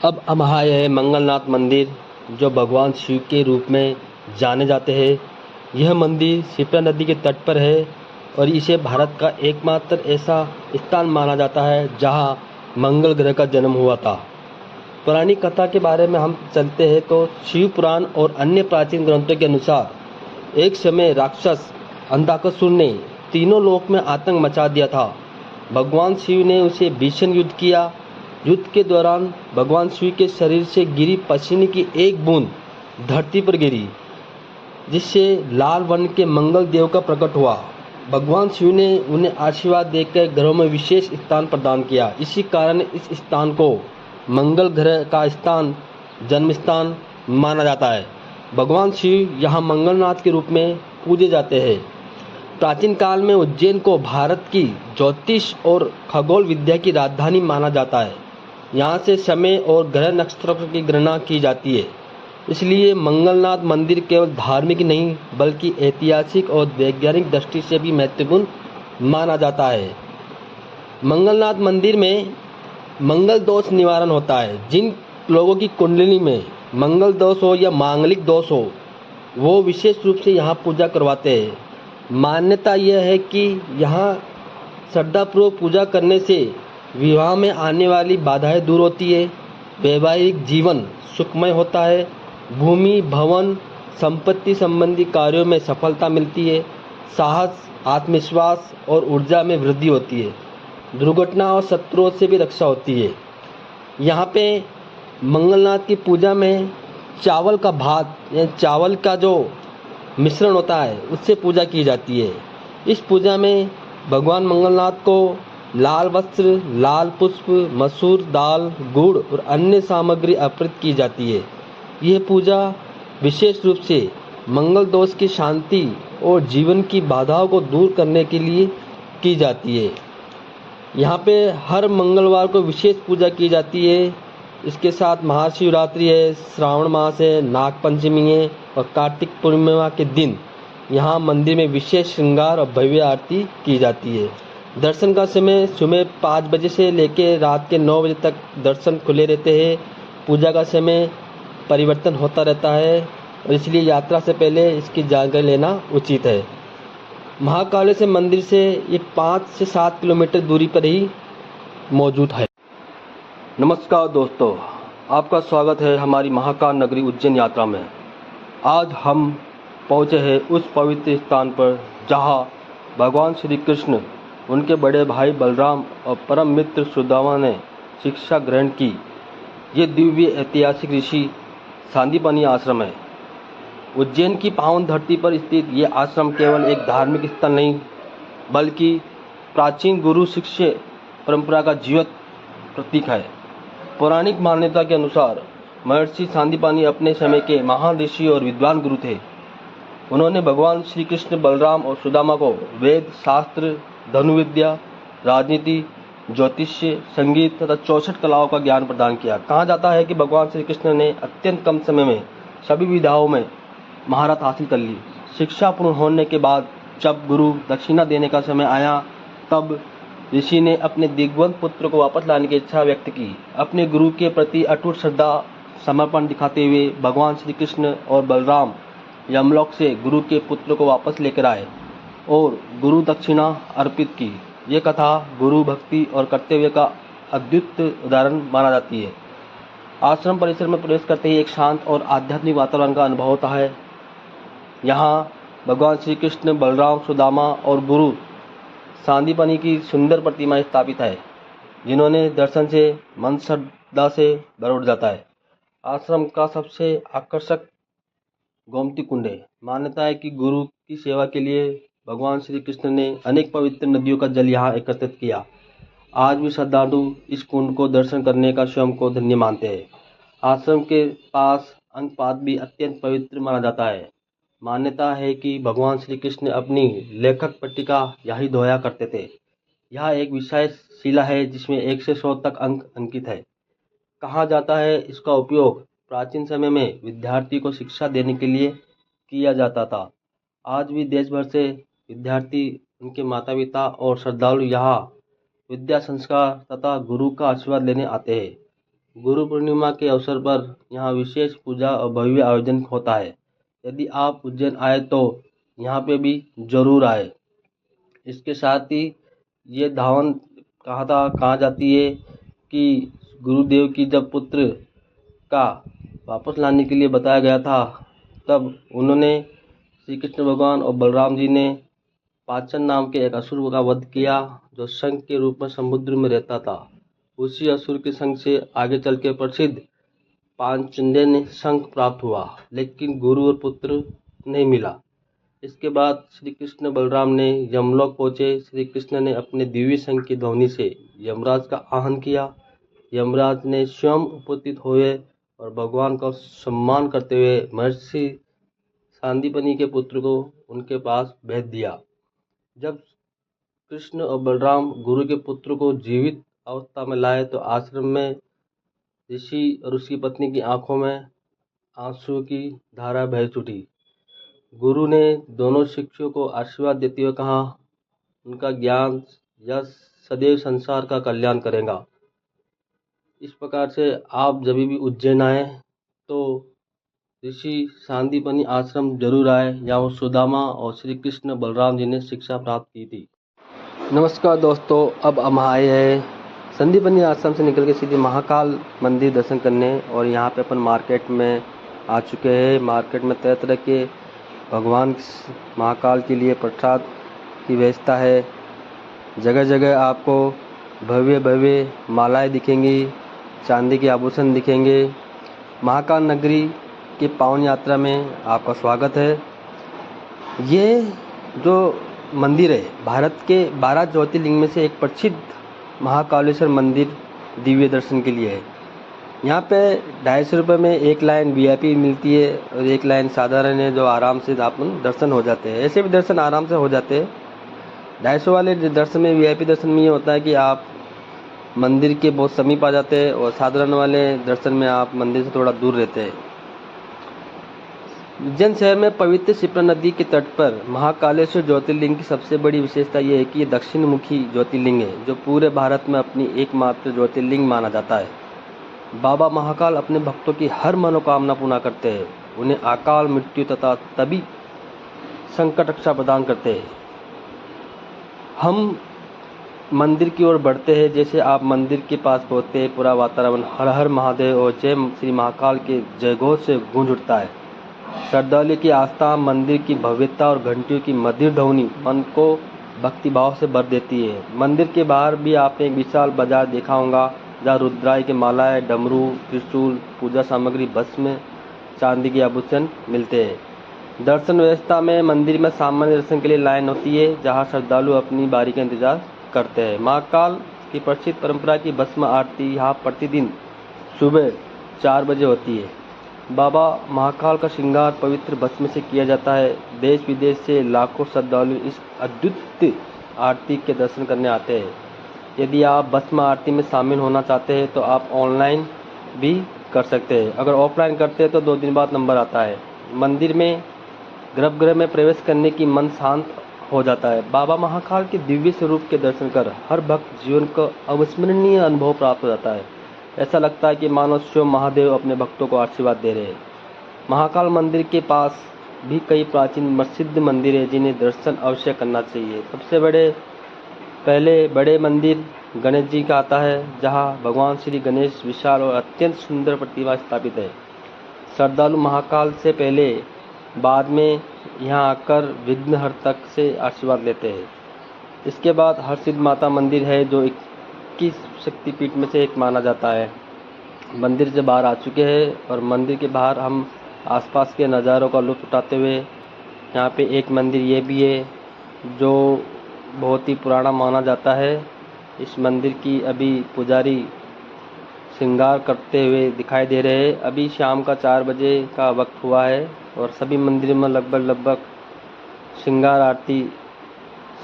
अब हम आए हैं मंगलनाथ मंदिर, जो भगवान शिव के रूप में जाने जाते हैं। यह मंदिर शिप्रा नदी के तट पर है और इसे भारत का एकमात्र ऐसा स्थान माना जाता है जहां मंगल ग्रह का जन्म हुआ था। पौराणिक कथा के बारे में हम चलते हैं तो शिव पुराण और अन्य प्राचीन ग्रंथों के अनुसार एक समय राक्षस अंधकासुर ने तीनों लोक में आतंक मचा दिया था। भगवान शिव ने उसे भीषण युद्ध किया। युद्ध के दौरान भगवान शिव के शरीर से गिरी पसीने की एक बूंद धरती पर गिरी, जिससे लाल वर्ण के मंगल देव का प्रकट हुआ। भगवान शिव ने उन्हें आशीर्वाद देकर ग्रहों में विशेष स्थान प्रदान किया। इसी कारण इस स्थान को मंगल ग्रह का स्थान, जन्म स्थान माना जाता है। भगवान शिव यहाँ मंगलनाथ के रूप में पूजे जाते हैं। प्राचीन काल में उज्जैन को भारत की ज्योतिष और खगोल विद्या की राजधानी माना जाता है। यहाँ से समय और ग्रह नक्षत्रों की गणना की जाती है। इसलिए मंगलनाथ मंदिर केवल धार्मिक नहीं बल्कि ऐतिहासिक और वैज्ञानिक दृष्टि से भी महत्वपूर्ण माना जाता है। मंगलनाथ मंदिर में मंगल दोष निवारण होता है। जिन लोगों की कुंडली में मंगल दोष हो या मांगलिक दोष हो, वो विशेष रूप से यहाँ पूजा करवाते हैं। मान्यता यह है कि यहाँ श्रद्धापूर्वक पूजा करने से विवाह में आने वाली बाधाएं दूर होती है, वैवाहिक जीवन सुखमय होता है, भूमि, भवन, संपत्ति संबंधी कार्यों में सफलता मिलती है, साहस, आत्मविश्वास और ऊर्जा में वृद्धि होती है, दुर्घटना और शत्रुओं से भी रक्षा होती है। यहाँ पे मंगलनाथ की पूजा में चावल का भात या चावल का जो मिश्रण होता है उससे पूजा की जाती है। इस पूजा में भगवान मंगलनाथ को लाल वस्त्र, लाल पुष्प, मसूर दाल, गुड़ और अन्य सामग्री अर्पित की जाती है। यह पूजा विशेष रूप से मंगल दोष की शांति और जीवन की बाधाओं को दूर करने के लिए की जाती है। यहाँ पे हर मंगलवार को विशेष पूजा की जाती है। इसके साथ महाशिवरात्रि है, श्रावण मास है, नाग पंचमी है और कार्तिक पूर्णिमा के दिन यहाँ मंदिर में विशेष श्रृंगार और भव्य आरती की जाती है। दर्शन का समय सुबह 5 बजे से लेकर रात के 9 बजे तक दर्शन खुले रहते हैं। पूजा का समय परिवर्तन होता रहता है और इसलिए यात्रा से पहले इसकी जानकारी लेना उचित है। महाकालेश्वर मंदिर से ये 5 से 7 किलोमीटर दूरी पर ही मौजूद है। नमस्कार दोस्तों, आपका स्वागत है हमारी महाकाल नगरी उज्जैन यात्रा में। आज हम पहुँचे हैं उस पवित्र स्थान पर जहाँ भगवान श्री कृष्ण, उनके बड़े भाई बलराम और परम मित्र सुदामा ने शिक्षा ग्रहण की। ये दिव्य ऐतिहासिक ऋषि सांदीपनि आश्रम है। उज्जैन की पावन धरती पर स्थित ये आश्रम केवल एक धार्मिक स्थल नहीं बल्कि प्राचीन गुरु शिष्य परंपरा का जीवंत प्रतीक है। पौराणिक मान्यता के अनुसार महर्षि सांदीपनि अपने समय के महान ऋषि और विद्वान गुरु थे। उन्होंने भगवान श्री कृष्ण, बलराम और सुदामा को वेद, शास्त्र, धनुर्विद्या, राजनीति, ज्योतिष्य, संगीत तथा 64 कलाओं का ज्ञान प्रदान किया। कहा जाता है कि भगवान श्री कृष्ण ने अत्यंत कम समय में सभी विधाओं में महारत हासिल कर ली। शिक्षा पूर्ण होने के बाद जब गुरु दक्षिणा देने का समय आया, तब ऋषि ने अपने दिग्वंत पुत्र को वापस लाने की इच्छा व्यक्त की। अपने गुरु के प्रति अटूट श्रद्धा, समर्पण दिखाते हुए भगवान श्री कृष्ण और बलराम यमलोक से गुरु के पुत्र को वापस लेकर आए और गुरु दक्षिणा अर्पित की। ये कथा गुरु भक्ति और कर्तव्य का अद्भुत उदाहरण माना जाती है। आश्रम परिसर में प्रवेश करते ही एक शांत और आध्यात्मिक वातावरण का अनुभव होता है। यहाँ भगवान श्री कृष्ण, बलराम, सुदामा और गुरु सांदीपनि की सुंदर प्रतिमा स्थापित है, जिन्होंने दर्शन से मन श्रद्धा से भर उठ जाता है। आश्रम का सबसे आकर्षक गोमती कुंड है। मान्यता है कि गुरु की सेवा के लिए भगवान श्री कृष्ण ने अनेक पवित्र नदियों का जल यहाँ एकत्रित किया। आज भी श्रद्धालु इस कुंड को दर्शन करने का स्वयं को धन्य मानते हैं। आश्रम के पास अंकपात भी अत्यंत पवित्र माना जाता है। मान्यता है कि भगवान श्री कृष्ण अपनी लेखक पट्टिका यही धोया करते थे। यह एक विशेष शिला है जिसमें 1 से 100 तक अंक अंकित है। कहा जाता है इसका उपयोग प्राचीन समय में विद्यार्थी को शिक्षा देने के लिए किया जाता था। आज भी देश भर से विद्यार्थी, उनके माता पिता और श्रद्धालु यहाँ विद्या, संस्कार तथा गुरु का आशीर्वाद लेने आते हैं। गुरु पूर्णिमा के अवसर पर यहाँ विशेष पूजा और भव्य आयोजन होता है। यदि आप उज्जैन आए तो यहाँ पे भी जरूर आए। इसके साथ ही ये धावन कहा जाती है कि गुरुदेव की जब पुत्र का वापस लाने के लिए बताया गया था, तब उन्होंने श्री कृष्ण भगवान और बलराम जी ने पाचन नाम के एक असुर का वध किया, जो शंख के रूप में समुद्र में रहता था। उसी असुर के संग से आगे चल के प्रसिद्ध पांचजन्य शंख प्राप्त हुआ, लेकिन गुरु और पुत्र नहीं मिला। इसके बाद श्री कृष्ण बलराम ने यमलोक पहुंचे। श्री कृष्ण ने अपने दिव्य शंख की ध्वनि से यमराज का आह्वान किया। यमराज ने स्वयं उपस्थित हुए और भगवान का सम्मान करते हुए महर्षि सांदीपनि के पुत्र को उनके पास भेज दिया। जब कृष्ण और बलराम गुरु के पुत्र को जीवित अवस्था में लाए तो आश्रम में ऋषि और उसकी पत्नी की आंखों में आंसू की धारा बह छूटी। गुरु ने दोनों शिष्यों को आशीर्वाद देते हुए कहा, उनका ज्ञान यह सदैव संसार का कल्याण करेगा। इस प्रकार से आप जब भी उज्जैन आए तो ऋषि सांदीपनि आश्रम जरूर आए, जहाँ वो सुदामा और श्री कृष्ण बलराम जी ने शिक्षा प्राप्त की थी। नमस्कार दोस्तों, अब हम आए हैं संदीपनि आश्रम से निकल के सीधे महाकाल मंदिर दर्शन करने, और यहाँ पे अपन मार्केट में आ चुके हैं। मार्केट में तरह तरह के भगवान महाकाल के लिए प्रसाद की व्यवस्था है। जगह जगह आपको भव्य भव्य मालाएं दिखेंगी, चांदी के आभूषण दिखेंगे। महाकाल नगरी के पावन यात्रा में आपका स्वागत है। ये जो मंदिर है भारत के 12 ज्योतिर्लिंग में से एक प्रसिद्ध महाकालेश्वर मंदिर दिव्य दर्शन के लिए है। यहाँ पे 250 रुपये में एक लाइन VIP मिलती है और एक लाइन साधारण है, जो आराम से अपन दर्शन हो जाते हैं। ऐसे भी दर्शन आराम से हो जाते हैं। 250 वाले दर्शन में VIP दर्शन में ये होता है कि आप मंदिर के बहुत समीप आ जाते हैं, और साधारण वाले दर्शन में आप मंदिर से थोड़ा दूर रहते हैं। उज्जैन शहर में पवित्र शिप्रा नदी के तट पर महाकालेश्वर ज्योतिर्लिंग की सबसे बड़ी विशेषता यह है कि ये दक्षिण मुखी ज्योतिर्लिंग है, जो पूरे भारत में अपनी एकमात्र ज्योतिर्लिंग माना जाता है। बाबा महाकाल अपने भक्तों की हर मनोकामना पूर्ण करते हैं। उन्हें अकाल मृत्यु तथा तभी संकट रक्षा प्रदान करते हैं। हम मंदिर की ओर बढ़ते हैं। जैसे आप मंदिर के पास पहुंचते हैं, पूरा वातावरण हर हर महादेव और जय श्री महाकाल के जयघोष से गूंज उठता है। श्रद्धालु की आस्था, मंदिर की भव्यता और घंटियों की मधुर ध्वनि मन को भक्ति भाव से भर देती है। मंदिर के बाहर भी आपने एक विशाल बाजार देखा होगा, जहाँ रुद्राई के मालाएं, डमरू, त्रिशूल, पूजा सामग्री, भस्म, चांदी के आभूषण मिलते हैं। दर्शन व्यवस्था में मंदिर में सामान्य दर्शन के लिए लाइन होती है, जहाँ श्रद्धालु अपनी बारी का इंतजार करते हैं। महाकाल की प्रसिद्ध परंपरा की भस्म आरती यहाँ प्रतिदिन सुबह 4 बजे होती है। बाबा महाकाल का श्रृंगार पवित्र भस्म से किया जाता है। देश विदेश से लाखों श्रद्धालु इस अद्भुत आरती के दर्शन करने आते हैं। यदि आप भस्म आरती में शामिल होना चाहते हैं तो आप ऑनलाइन भी कर सकते हैं। अगर ऑफलाइन करते हैं तो 2 दिन बाद नंबर आता है। मंदिर में गर्भगृह में प्रवेश करने की मन शांत हो जाता है। बाबा महाकाल के दिव्य स्वरूप के दर्शन कर हर भक्त जीवन को अविस्मरणीय अनुभव प्राप्त हो जाता है। ऐसा लगता है कि मानो स्वयं महादेव अपने भक्तों को आशीर्वाद दे रहे हैं। महाकाल मंदिर के पास भी कई प्राचीन प्रसिद्ध मंदिर हैं, जिन्हें दर्शन अवश्य करना चाहिए। सबसे बड़े मंदिर गणेश जी का आता है, जहां भगवान श्री गणेश विशाल और अत्यंत सुंदर प्रतिमा स्थापित है। श्रद्धालु महाकाल से पहले बाद में यहां आकर विघ्नहर्ता से आशीर्वाद लेते हैं। इसके बाद हरसिद्ध माता मंदिर है, जो 21 शक्तिपीठ में से एक माना जाता है। मंदिर से बाहर आ चुके हैं और मंदिर के बाहर हम आसपास के नज़ारों का लुत्फ उठाते हुए, यहाँ पे एक मंदिर ये भी है जो बहुत ही पुराना माना जाता है। इस मंदिर की अभी पुजारी श्रृंगार करते हुए दिखाई दे रहे हैं। अभी शाम का 4 बजे का वक्त हुआ है और सभी मंदिर में लगभग श्रृंगार आरती,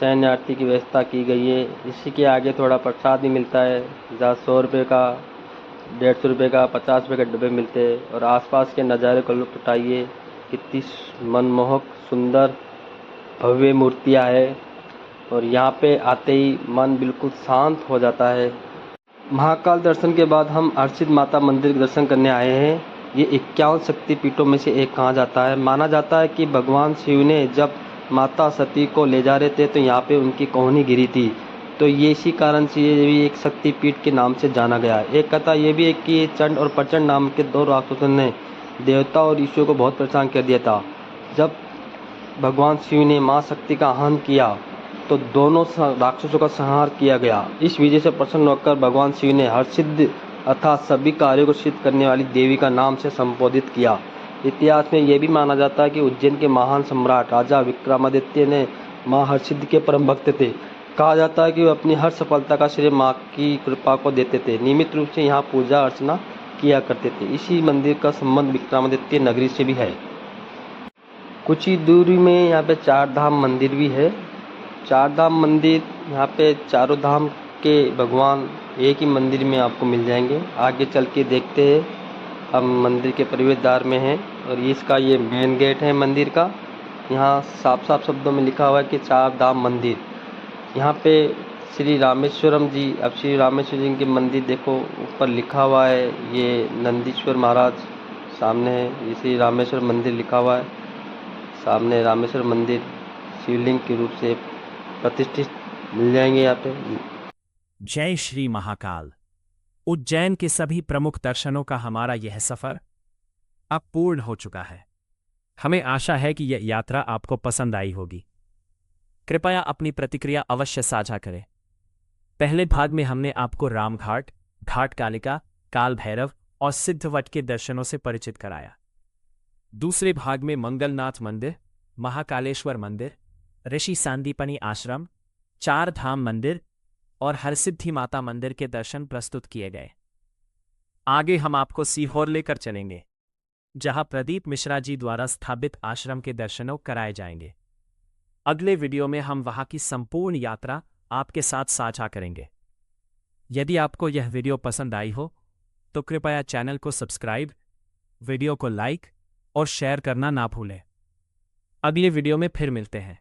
शयन आरती की व्यवस्था की गई है। इसी के आगे थोड़ा प्रसाद भी मिलता है, जहाँ 100 रुपये का, 150 रुपये का, 50 रुपये के डब्बे मिलते हैं। और आसपास के नज़ारे का लुत्फ उठाइए। कितनी मनमोहक सुंदर भव्य मूर्तियाँ हैं, और यहाँ पे आते ही मन बिल्कुल शांत हो जाता है। महाकाल दर्शन के बाद हम हरसिद्ध माता मंदिर के दर्शन करने आए हैं। ये 51 शक्तिपीठों में से एक कहा जाता है। माना जाता है कि भगवान शिव ने जब माता सती को ले जा रहे थे तो यहाँ पे उनकी कोहनी गिरी थी, तो ये इसी कारण से ये भी एक शक्तिपीठ के नाम से जाना गया है। एक कथा ये भी है कि चंड और प्रचंड नाम के दो राक्षसों ने देवता और ईश्वर को बहुत परेशान कर दिया था। जब भगवान शिव ने माँ शक्ति का आह्वान किया तो दोनों राक्षसों का संहार किया गया। इस विजय से प्रसन्न होकर भगवान शिव ने हरसिद्ध अर्थात सभी कार्यों को सिद्ध करने वाली देवी का नाम से संबोधित किया। इतिहास में यह भी माना जाता है कि उज्जैन के महान सम्राट राजा विक्रमादित्य ने माँ हरसिद्ध के परम भक्त थे। कहा जाता है कि वे अपनी हर सफलता का श्रेय माँ की कृपा को देते थे। नियमित रूप से यहाँ पूजा अर्चना किया करते थे। इसी मंदिर का संबंध विक्रमादित्य नगरी से भी है। कुछ ही दूरी में यहाँ पे चार धाम मंदिर भी है। चार धाम मंदिर, यहाँ पे चारों धाम के भगवान एक ही मंदिर में आपको मिल जाएंगे। आगे चल के देखते हैं। हम मंदिर के प्रवेश द्वार में हैं और इसका ये मेन गेट है मंदिर का। यहाँ साफ साफ शब्दों में लिखा हुआ है कि चार धाम मंदिर। यहाँ पे श्री रामेश्वरम जी, अब श्री रामेश्वर जी के मंदिर देखो ऊपर लिखा हुआ है। ये नंदीश्वर महाराज सामने है। ये श्री रामेश्वर मंदिर लिखा हुआ है। सामने रामेश्वर मंदिर शिवलिंग के रूप से प्रतिष्ठित मिल जाएंगे यहाँ पे। जय श्री महाकाल। उज्जैन के सभी प्रमुख दर्शनों का हमारा यह सफर अब पूर्ण हो चुका है। हमें आशा है कि यह यात्रा आपको पसंद आई होगी। कृपया अपनी प्रतिक्रिया अवश्य साझा करें। पहले भाग में हमने आपको रामघाट, घाट कालिका, काल भैरव और सिद्धवट के दर्शनों से परिचित कराया। दूसरे भाग में मंगलनाथ मंदिर, महाकालेश्वर मंदिर, ऋषि सांदीपनी आश्रम, चार धाम मंदिर और हरसिद्धि माता मंदिर के दर्शन प्रस्तुत किए गए। आगे हम आपको सीहोर लेकर चलेंगे, जहां प्रदीप मिश्रा जी द्वारा स्थापित आश्रम के दर्शनों कराए जाएंगे। अगले वीडियो में हम वहां की संपूर्ण यात्रा आपके साथ साझा करेंगे। यदि आपको यह वीडियो पसंद आई हो तो कृपया चैनल को सब्सक्राइब, वीडियो को लाइक और शेयर करना ना भूलें। अगले वीडियो में फिर मिलते हैं।